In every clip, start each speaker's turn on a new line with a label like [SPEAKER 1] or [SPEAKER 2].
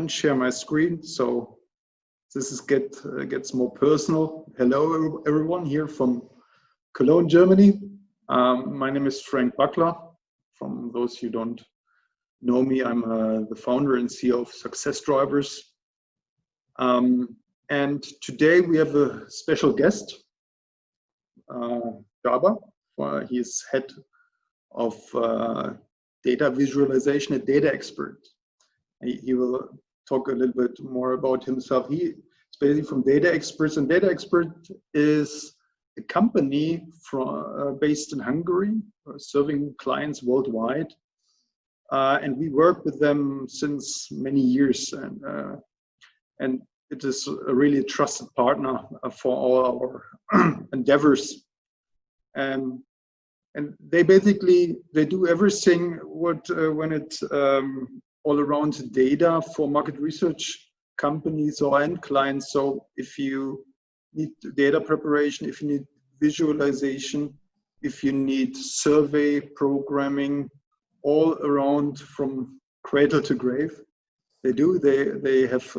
[SPEAKER 1] unshare my screen, so this is gets more personal. Hello, everyone here from Cologne, Germany. My name is Frank Buckler. From those who don't know me, I'm the founder and CEO of Success Drivers. And today we have a special guest, Csaba. He's head of data visualization at DataExpert. He will talk a little bit more about himself. He is basically from DataExpert, and DataExpert is a company based in Hungary, serving clients worldwide. And we work with them since many years, and it is a really trusted partner for all our endeavors. And they do everything when it all around data for market research companies or end clients. So if you need data preparation, if you need visualization, if you need survey programming, all around from cradle to grave, they have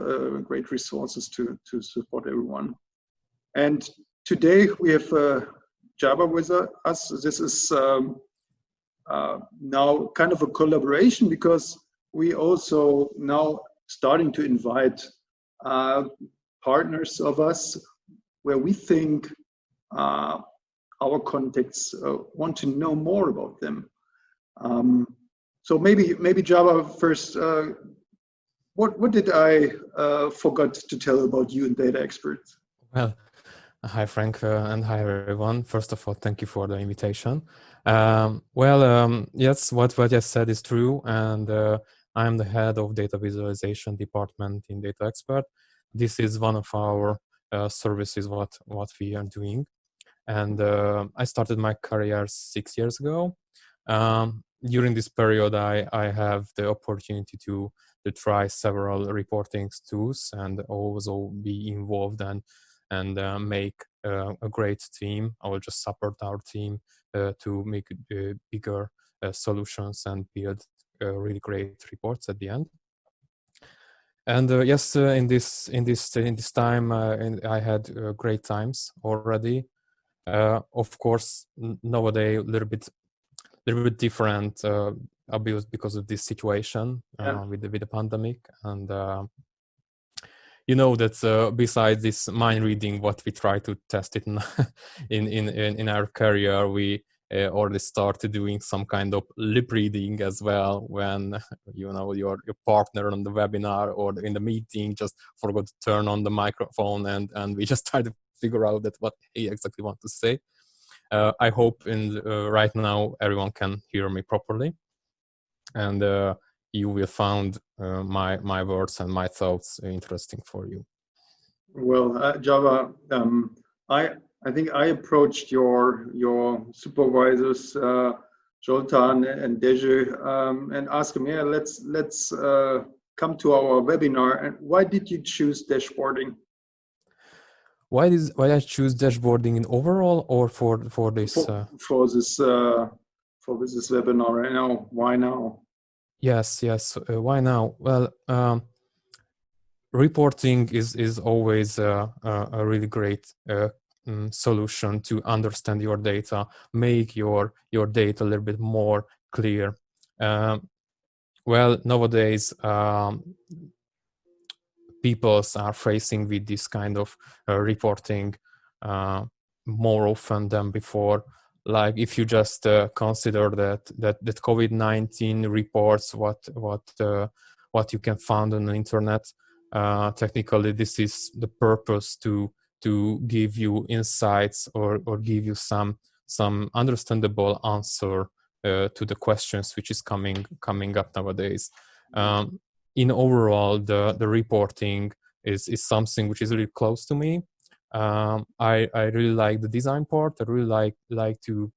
[SPEAKER 1] great resources to support everyone. And today we have Csaba with us. This is now kind of a collaboration, because we also now starting to invite partners of us where we think our contacts want to know more about them. So maybe Csaba first. What did I forgot to tell about you and DataExpert?
[SPEAKER 2] Well, hi Frank, and hi everyone. First of all, thank you for the invitation. Yes, what you said is true, and I'm the head of data visualization department in DataExpert. This is one of our services what we are doing, and I started my career 6 years ago. During this period, I have the opportunity to try several reporting tools and also be involved and make a great team. I will just support our team to make bigger solutions and build really great reports at the end. And yes, in this time, I had great times already. Of course, nowadays a little bit different, because of this situation with the pandemic, and you know that besides this mind reading, what we try to test it in our career, we already started doing some kind of lip reading as well, when your partner on the webinar or in the meeting just forgot to turn on the microphone, and we just try to figure out that what he exactly want to say. I hope right now everyone can hear me properly, and you will find my words and my thoughts interesting for you.
[SPEAKER 1] Well, Csaba, I think I approached your supervisors, Zoltan and Deje, and asked them, let's come to our webinar. And why did you choose dashboarding?
[SPEAKER 2] Why I choose dashboarding in overall, or for this
[SPEAKER 1] for this webinar right now? Why now?
[SPEAKER 2] Yes. Why now? Well, reporting is always a really great solution to understand your data, make your data a little bit more clear. Well, nowadays people are facing with this kind of reporting more often than before. Like if you just consider that COVID-19 reports, what you can find on the internet, technically this is the purpose to give you insights or give you some understandable answer to the questions which is coming up nowadays. In overall, the reporting is something which is really close to me. I really like the design part. I really like to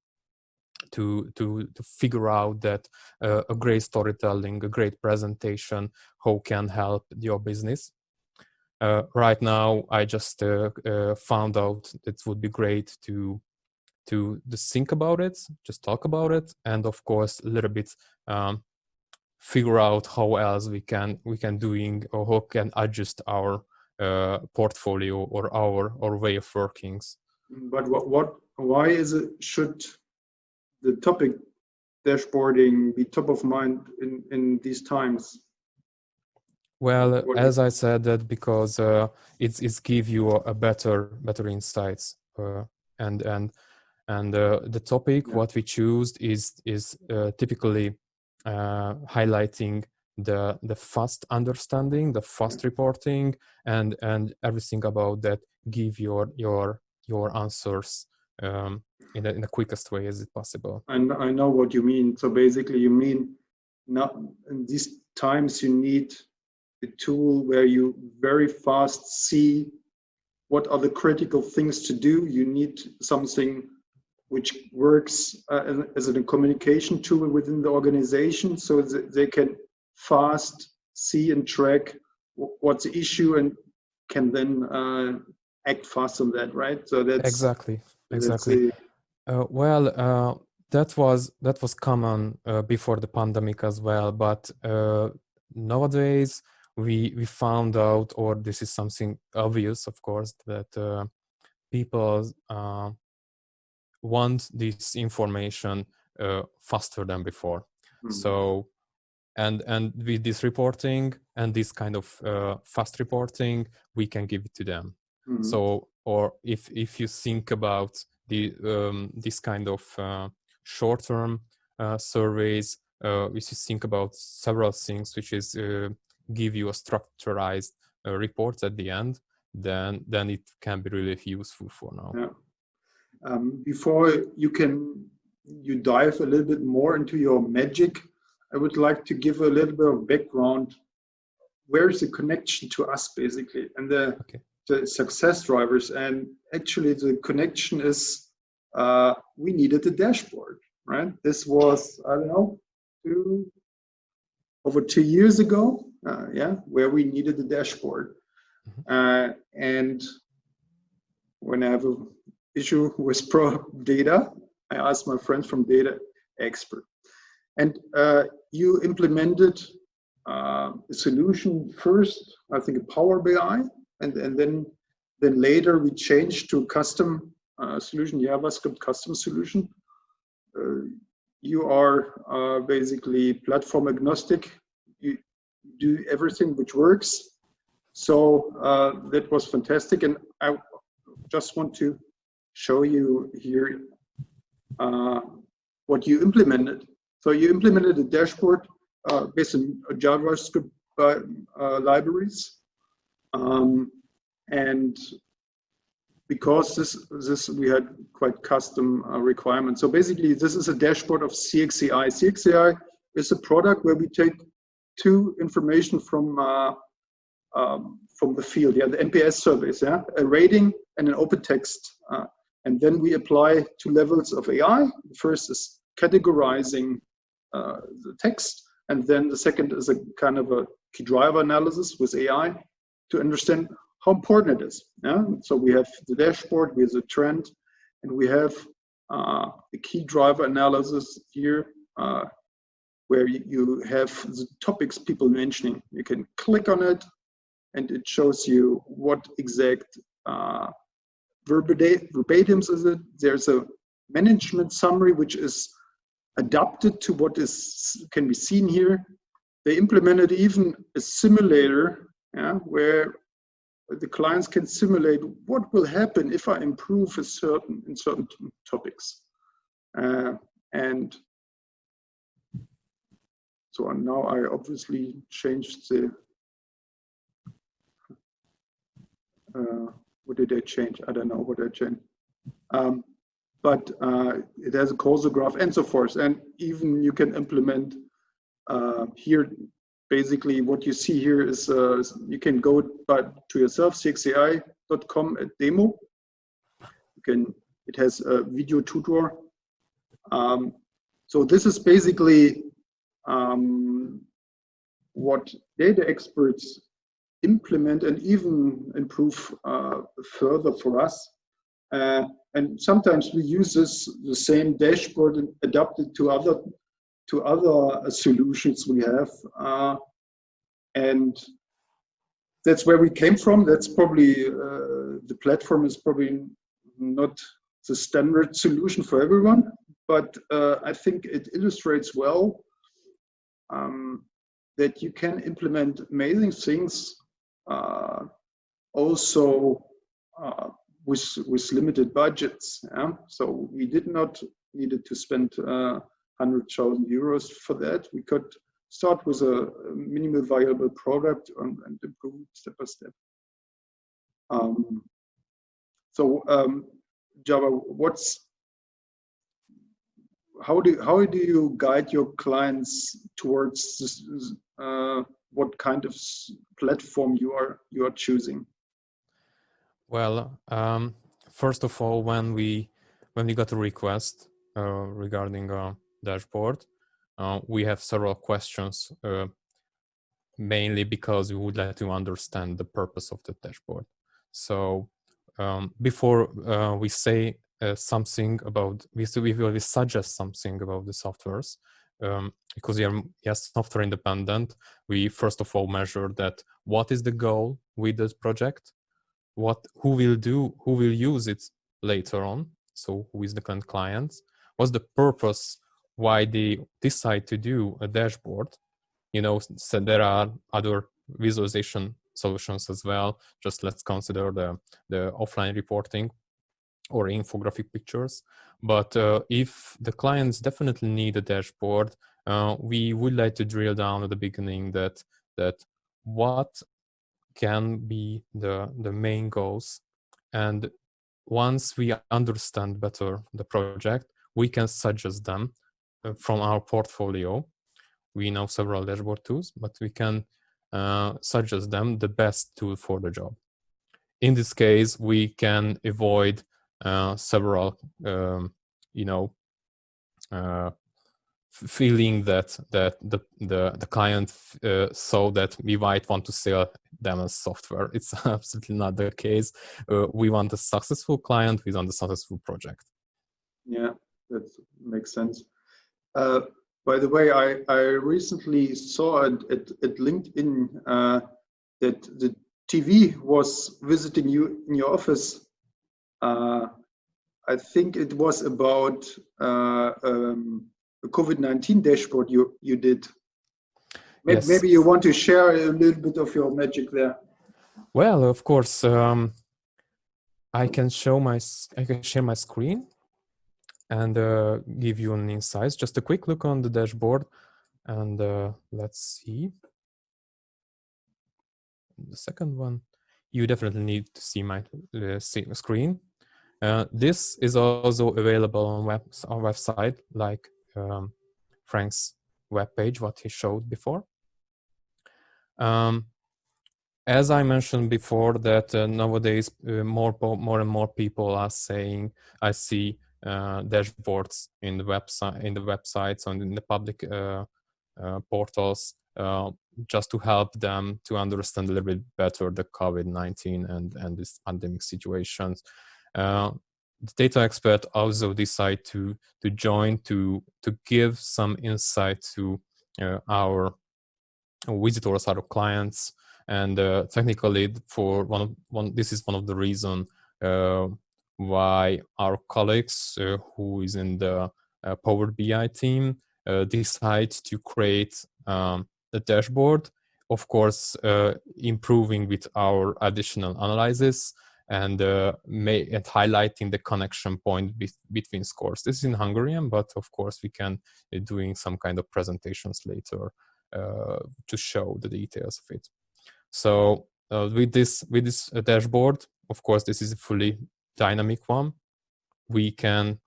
[SPEAKER 2] figure out that a great storytelling, a great presentation, how can help your business. Right now, I just found out it would be great to think about it, just talk about it, and of course a little bit figure out how else we can doing, or how can adjust our portfolio or our way of workings.
[SPEAKER 1] But why is it, should the topic dashboarding be top of mind in these times?
[SPEAKER 2] Well, as I said, that because it's give you a better insights, and the topic what we choose is typically highlighting the fast understanding, the fast reporting, and everything about that. Give your answers in the quickest way as it possible.
[SPEAKER 1] And I know what you mean. So basically, you mean not in these times you need a tool where you very fast see what are the critical things to do. You need something which works as a communication tool within the organization, so that they can fast see and track what's the issue and can then act fast on that, right? So that's
[SPEAKER 2] exactly. That was common before the pandemic as well, but nowadays we found out, or this is something obvious, of course, that people want this information faster than before. Mm-hmm. So and with this reporting and this kind of fast reporting, we can give it to them. Mm-hmm. So, or if you think about the this kind of short-term surveys, if you think about several things, which is give you a structurized report at the end, then it can be really useful for now.
[SPEAKER 1] Yeah. Before you dive a little bit more into your magic, I would like to give a little bit of background. Where is the connection to us, basically, and the success drivers? And actually, the connection is we needed a dashboard, right? This was, I don't know, over 2 years ago, where we needed a dashboard. Mm-hmm. And when I have an issue with data, I asked my friends from DataExpert. And you implemented a solution first, I think a Power BI, and then later we changed to a custom solution, JavaScript custom solution. You are basically platform agnostic. You do everything which works. So that was fantastic. And I just want to show you here what you implemented. So you implemented a dashboard based on JavaScript libraries, and because this we had quite custom requirements. So basically, this is a dashboard of CXAI. CXAI is a product where we take two information from the field, the NPS surveys, a rating and an open text, and then we apply two levels of AI. The first is categorizing the text, and then the second is a kind of a key driver analysis with AI to understand how important it is. So we have the dashboard, we have the trend, and we have the key driver analysis here, where you have the topics people mentioning. You can click on it, and it shows you what exact verbatims is it. There's a management summary which is adapted to what can be seen here. They implemented even a simulator, where the clients can simulate what will happen if I improve in certain topics. And so now I obviously changed the. What did I change? I don't know what I changed. But it has a causal graph and so forth. And even you can implement here, basically what you see here is you can go to yourself, cxai.com at demo. It has a video tutor. So this is basically what data experts implement and even improve further for us. And sometimes we use the same dashboard and adapt it to to other solutions we have, and that's where we came from. That's probably the platform is probably not the standard solution for everyone, but I think it illustrates well that you can implement amazing things also with limited budgets. Yeah? So we did not needed to spend 100,000 euros for that. We could start with a minimal viable product and improve step by step. Csaba, how do you guide your clients towards this, what kind of platform you are choosing?
[SPEAKER 2] Well, first of all, when we got a request regarding a dashboard, we have several questions, mainly because we would like to understand the purpose of the dashboard. So before we say something about, we suggest something about the softwares, because we are software independent. We first of all measure that what is the goal with this project, who will use it later on. So who is the current clients? What's the purpose? Why they decide to do a dashboard? You know, so there are other visualization solutions as well. Just let's consider the offline reporting or infographic pictures. But if the clients definitely need a dashboard, we would like to drill down at the beginning that what can be the main goals, and once we understand better the project, we can suggest them from our portfolio. We know several dashboard tools, but we can suggest them the best tool for the job. In this case, we can avoid several, feeling that the client saw that we might want to sell them as software. It's absolutely not the case. We want a successful client, we want a successful project.
[SPEAKER 1] Yeah, that makes sense. By the way, I recently saw at LinkedIn that the TV was visiting you in your office. I think it was about a COVID-19 dashboard you did.
[SPEAKER 2] Yes.
[SPEAKER 1] Maybe you want to share a little bit of your magic there.
[SPEAKER 2] Well, of course, I can share my screen and give you an insight. Just a quick look on the dashboard, and let's see. The second one, you definitely need to see my screen. This is also available on our website, like Frank's webpage, what he showed before. As I mentioned before, that nowadays more and more people are saying, I see dashboards in the websites and in the public portals, just to help them to understand a little bit better the COVID-19 and this pandemic situations. The DataExpert also decide to join to give some insight to our visitors, our clients, and technically this is one of the reasons why our colleagues who is in the Power BI team decide to create a dashboard, of course improving with our additional analysis and highlighting the connection point between scores. This is in Hungarian, but of course we can doing some kind of presentations later to show the details of it. So with this dashboard, of course, this is a fully dynamic one. We can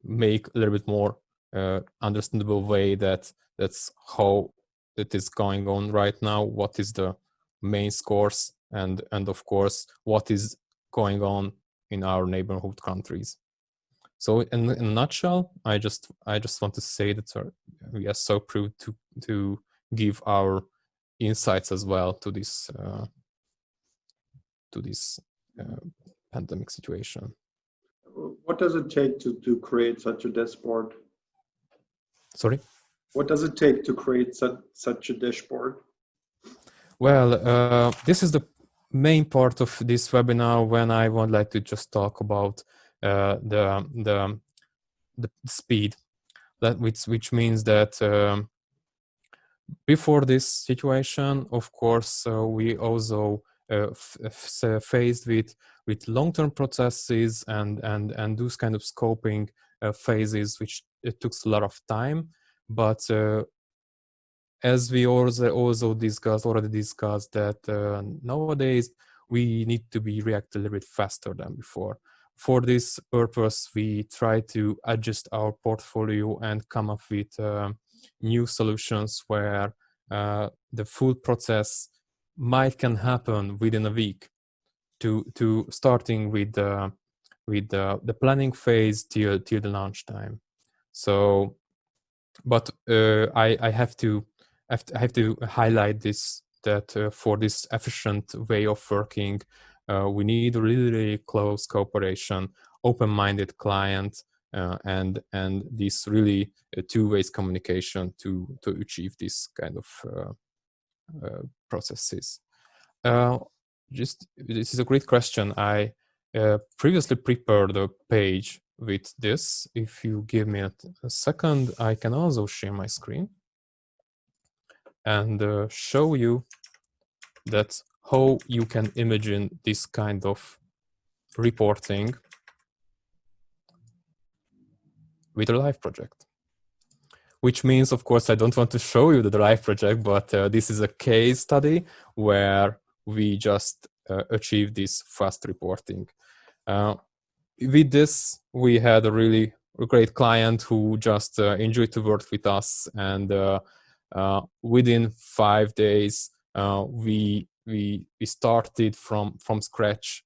[SPEAKER 2] make a little bit more understandable way that's how it is going on right now. What is the main scores, and of course what is going on in our neighborhood countries. So in a nutshell, I just want to say that we are so proud to give our insights as well to this pandemic situation.
[SPEAKER 1] What does it take to create such a dashboard?
[SPEAKER 2] Sorry?
[SPEAKER 1] What does it take to create such a dashboard?
[SPEAKER 2] Well, this is the main part of this webinar when I would like to just talk about the speed, which means that before this situation, of course, we also faced with long-term processes and those kind of scoping phases, which it took a lot of time. But as we already discussed that nowadays we need to react a little bit faster than before. For this purpose, we try to adjust our portfolio and come up with new solutions where the full process can happen within a week, to starting with the planning phase till the launch time. So, but I have to highlight this, that for this efficient way of working, we need really close cooperation, open-minded client, and this really two-way communication to achieve this kind of processes. This is a great question. I previously prepared a page with this. If you give me a second, I can also share my screen and show you that how you can imagine this kind of reporting with a live project. Which means, of course, I don't want to show you the live project, but this is a case study where we just achieved this fast reporting. With this, we had a really great client who just enjoyed to work with us, and within 5 days, we started from scratch.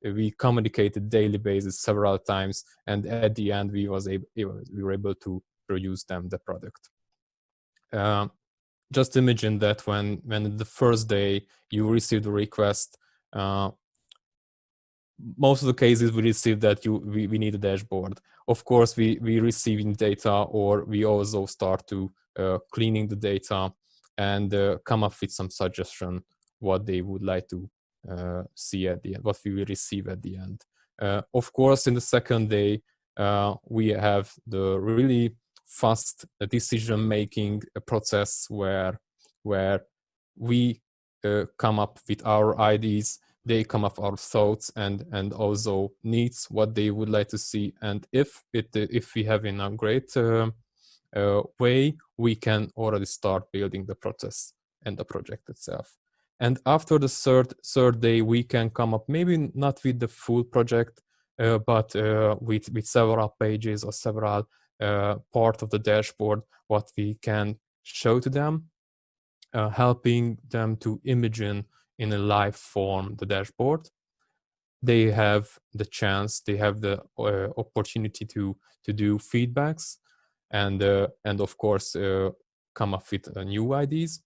[SPEAKER 2] We communicated daily basis several times, and at the end, we were able to produce them the product. Just imagine that when the first day you receive the request, most of the cases we receive that we need a dashboard. Of course, we receiving data, or we also start to cleaning the data and come up with some suggestion what they would like to see at the end, what we will receive at the end. Of course, in the second day, we have the really fast decision-making process where we come up with our ideas, they come up our thoughts and also needs, what they would like to see. And if we have in a great way, we can already start building the process and the project itself. And after the third day, we can come up, maybe not with the full project, but with several pages or several part of the dashboard, what we can show to them, helping them to imagine in a live form the dashboard. They have the chance, they have the opportunity to do feedbacks, and of course come up with new ideas.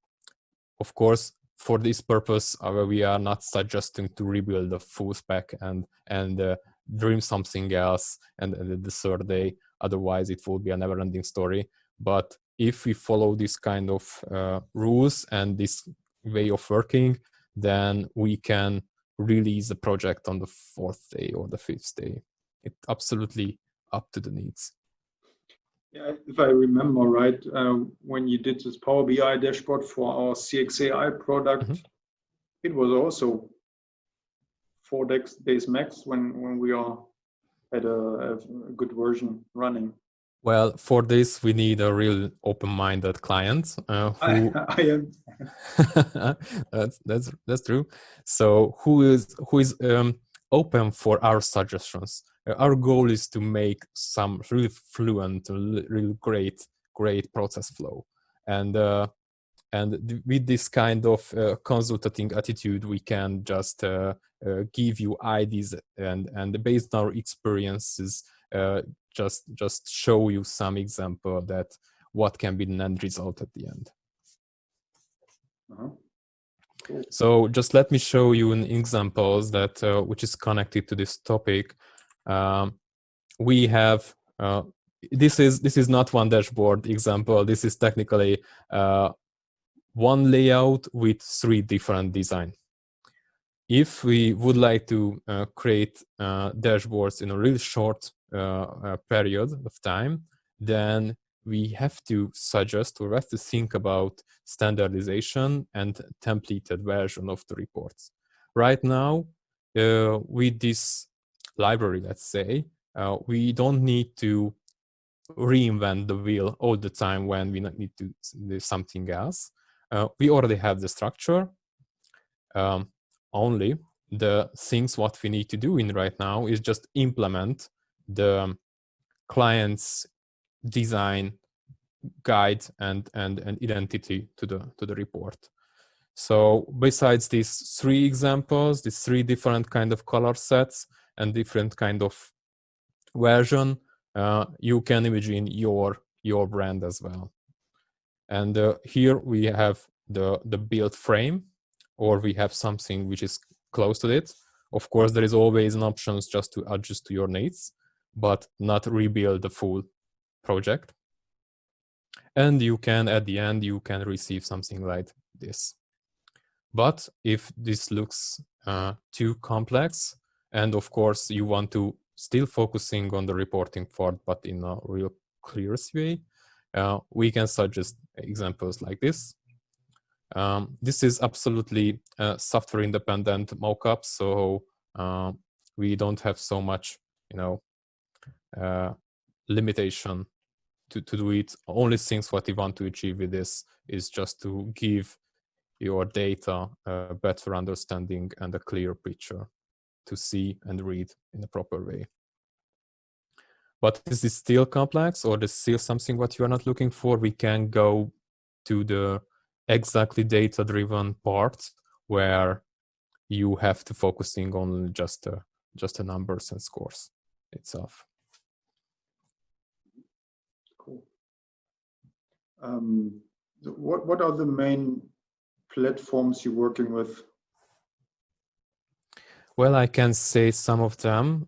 [SPEAKER 2] Of course, for this purpose, we are not suggesting to rebuild the full spec and dream something else and the third day. Otherwise, it will be a never-ending story. But if we follow this kind of rules and this way of working, then we can release the project on the 4th day or the 5th day. It's absolutely up to the needs.
[SPEAKER 1] Yeah, if I remember right, when you did this Power BI dashboard for our CXAI product, it was also 4 days max when we are at a good version running.
[SPEAKER 2] Well, for this, we need a real open-minded client.
[SPEAKER 1] I am.
[SPEAKER 2] That's true. So who is open for our suggestions? Our goal is to make some really fluent, really great process flow, and with this kind of consulting attitude, we can just give you ideas and based on our experiences, just show you some example that what can be the end result at the end. Cool. So just let me show you an examples that which is connected to this topic. We have this is not one dashboard example. This is technically one layout with 3 different design. If we would like to create dashboards in a really short period of time, then we have to suggest or have to think about standardization and templated version of the reports. Right now, with this library, let's say, we don't need to reinvent the wheel all the time when we need to do something else. We already have the structure. Only the things what we need to do in right now is just implement the client's design guide and identity to the report. So besides these 3 examples, these 3 different kind of color sets and different kind of version, you can imagine your brand as well. And here we have the build frame, or we have something which is close to it. Of course, there is always an option just to adjust to your needs, but not rebuild the full project. And you can, at the end, you can receive something like this. But if this looks too complex, and of course you want to still focusing on the reporting part, but in a real clear way, we can suggest examples like this. This is absolutely software independent mockup, so we don't have so much, limitation to do it. Only things what we want to achieve with this is just to give your data a better understanding and a clear picture to see and read in a proper way. But is this still complex, or is this still something what you are not looking for? We can go to the exactly data-driven part where you have to focusing on just the numbers and scores itself.
[SPEAKER 1] Cool. What are the main platforms you're working with?
[SPEAKER 2] Well, I can say some of them.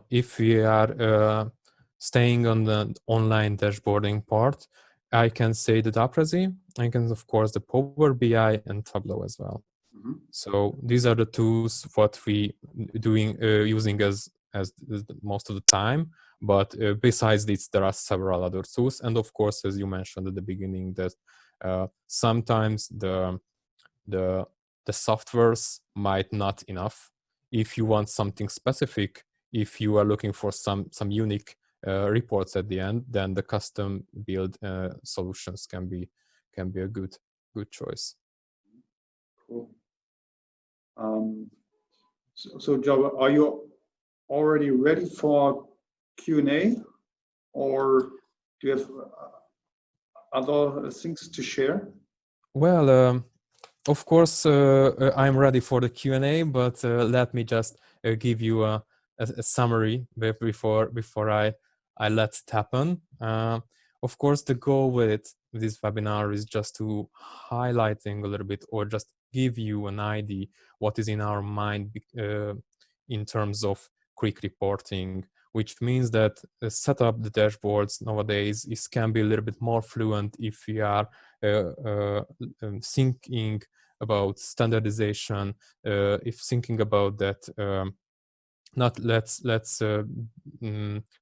[SPEAKER 2] If we are staying on the online dashboarding part, I can say the DataExpert. I can, of course, the Power BI and Tableau as well. Mm-hmm. So these are the tools what we doing using as most of the time. But besides this, there are several other tools, and of course, as you mentioned at the beginning, that sometimes the softwares might not enough. If you want something specific, if you are looking for some unique reports at the end, then the custom build solutions can be a good choice.
[SPEAKER 1] Cool. So Csaba, are you already ready for Q&A, or do you have other things to share?
[SPEAKER 2] Well, of course, I'm ready for the Q&A, but let me just give you a summary before I let it happen. Of course, the goal with this webinar is just to highlighting a little bit, or just give you an idea what is in our mind in terms of quick reporting, which means that set up the dashboards nowadays can be a little bit more fluent if we are thinking about standardization, if thinking about that, not let's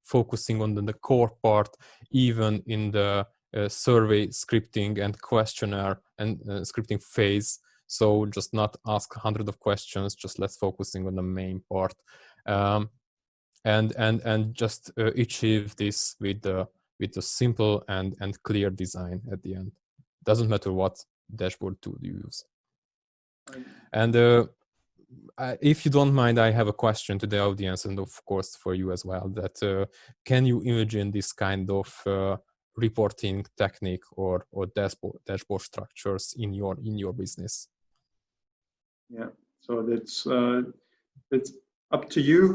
[SPEAKER 2] focusing on the core part, even in the survey scripting and questionnaire and scripting phase. So just not ask hundreds of questions, just let's focusing on the main part, and just achieve this with the simple and clear design at the end. Doesn't matter what dashboard tool you use. And if you don't mind, I have a question to the audience, and of course for you as well. That can you imagine this kind of reporting technique or dashboard structures in your business?
[SPEAKER 1] Yeah, so that's up to you,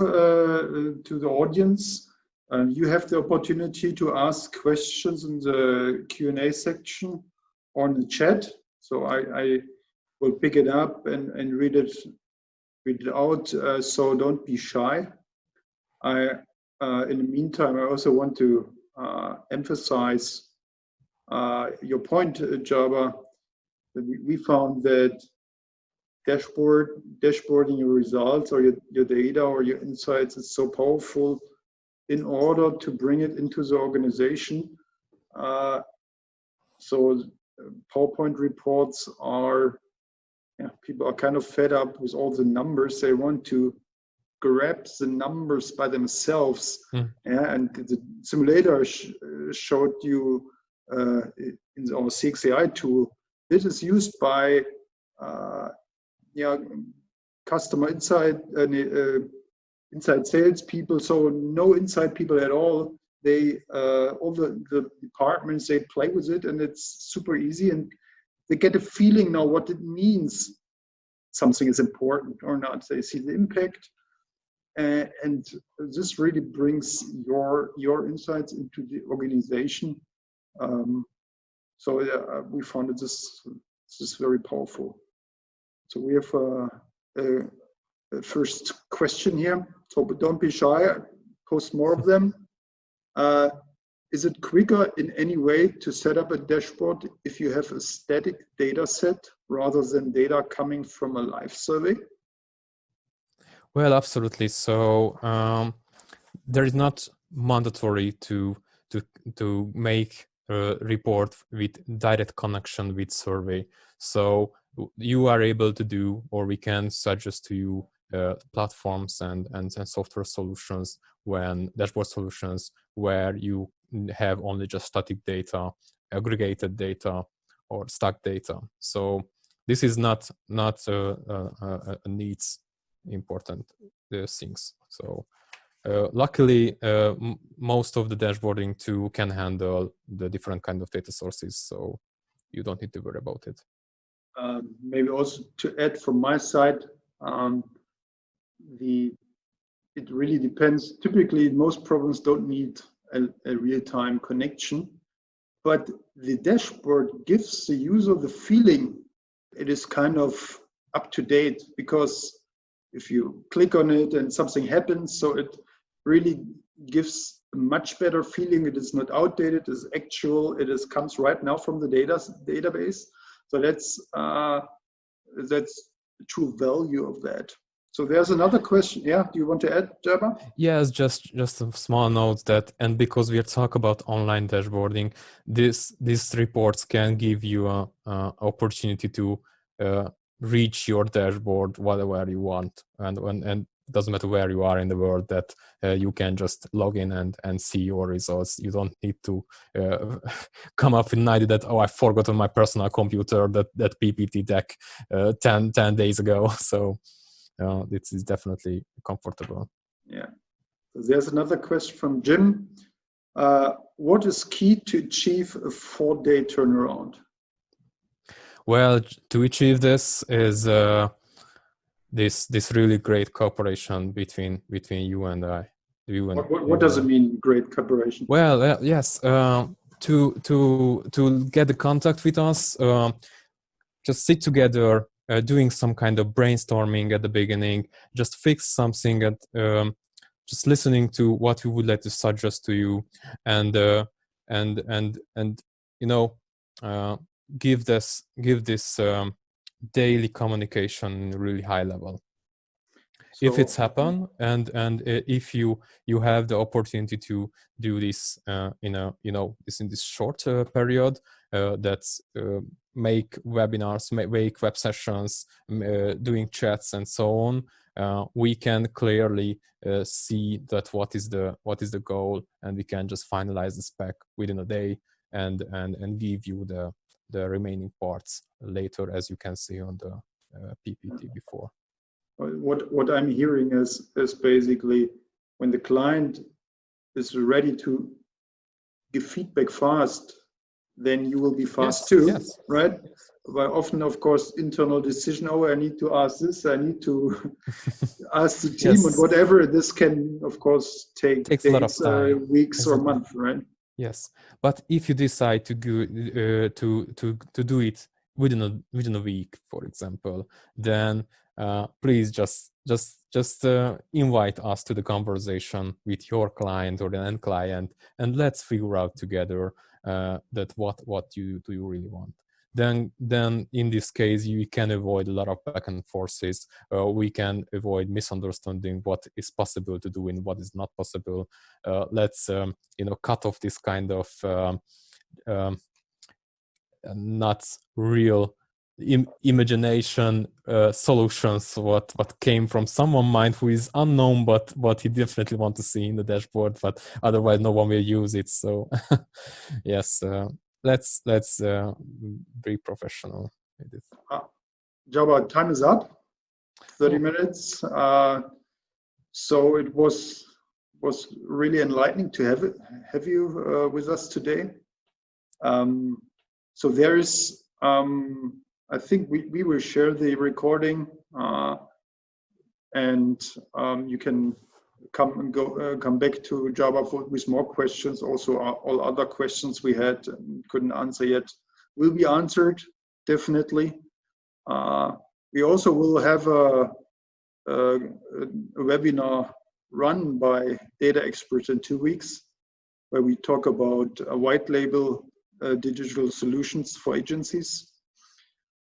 [SPEAKER 1] to the audience. You have the opportunity to ask questions in the Q&A section or in the chat. So I will pick it up and read it out. So don't be shy. In the meantime, I also want to emphasize your point, Csaba. We found that dashboarding your results or your data or your insights is so powerful in order to bring it into the organization. So PowerPoint reports are, people are kind of fed up with all the numbers. They want to grab the numbers by themselves. And the simulator showed you in our CXAI tool. This is used by customer inside sales people, so no inside people at all. They all the departments, they play with it, and it's super easy, and they get a feeling now what it means something is important or not. They see the impact, and this really brings your insights into the organization. So we found that this is very powerful. So we have a first question here. So don't be shy, post more of them. Is it quicker in any way to set up a dashboard if you have a static data set rather than data coming from a live survey?
[SPEAKER 2] Well, absolutely. So there is not mandatory to make a report with direct connection with survey. So you are able to do, or we can suggest to you platforms and software solutions, dashboard solutions where you have only just static data, aggregated data, or stack data. So this is not a needs important things. So luckily, most of the dashboarding too can handle the different kind of data sources, so you don't need to worry about it.
[SPEAKER 1] Maybe also to add from my side, it really depends. Typically, most problems don't need a real-time connection, but the dashboard gives the user the feeling it is kind of up to date, because if you click on it and something happens, so it really gives a much better feeling. It is not outdated, it is actual, comes right now from the database. So that's the true value of that. So there's another question. Yeah, do you want to add, Csaba?
[SPEAKER 2] Yes, just a small note that, and because we are talking about online dashboarding, these reports can give you a opportunity to reach your dashboard whatever you want, and it doesn't matter where you are in the world, that you can just log in and see your results. You don't need to come up with an idea that, oh, I forgot on my personal computer that PPT deck 10 days ago. So this is definitely comfortable.
[SPEAKER 1] Yeah. So there's another question from Jim. What is key to achieve a 4-day turnaround?
[SPEAKER 2] Well, to achieve this is this really great cooperation between you and I.
[SPEAKER 1] What does it mean, great cooperation?
[SPEAKER 2] Well, yes. To get the contact with us, just sit together, doing some kind of brainstorming at the beginning, just fix something, and just listening to what we would like to suggest to you, and give this daily communication really high level. So, if it's happened, and if you have the opportunity to do this in this short period, that's make webinars, make web sessions, doing chats and so on, we can clearly see that what is the goal, and we can just finalize the spec within a day and give you the remaining parts later, as you can see on the PPT before.
[SPEAKER 1] What I'm hearing is basically, when the client is ready to give feedback fast, then you will be fast too, yes. Right? But often, of course, internal decision, I need to ask this, I need to ask the team, yes. And whatever, this can, of course, take days, a lot of time. Weeks, exactly. Or months, right?
[SPEAKER 2] Yes, but if you decide to do it within a week, for example, then please just invite us to the conversation with your client or the end client, and let's figure out together that what do you really want. Then in this case, you can avoid a lot of back and forces. We can avoid misunderstanding what is possible to do and what is not possible. Let's cut off this kind of not real imagination solutions what came from someone's mind who is unknown, but he definitely want to see in the dashboard, but otherwise no one will use it. So yes, let's be professional with it.
[SPEAKER 1] Csaba, time is up. 30 minutes. So it was really enlightening to have you with us today. So there is, I think we will share the recording, and you can come back to Csaba with more questions. Also, all other questions we had and couldn't answer yet will be answered definitely. We also will have a webinar run by DataExpert in 2 weeks, where we talk about a white label digital solutions for agencies.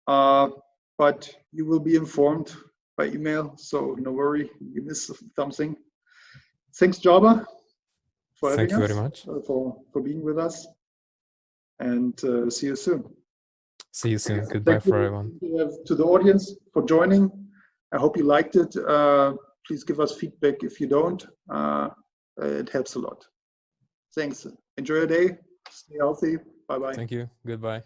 [SPEAKER 1] But you will be informed by email, so no worry, you miss something. Thanks, Csaba, for having us.
[SPEAKER 2] Thank you very much.
[SPEAKER 1] For being with us, and see you soon.
[SPEAKER 2] See you soon. Goodbye for everyone.
[SPEAKER 1] To the audience for joining. I hope you liked it. Please give us feedback if you don't. It helps a lot. Thanks. Enjoy your day. Stay healthy. Bye-bye.
[SPEAKER 2] Thank you. Goodbye.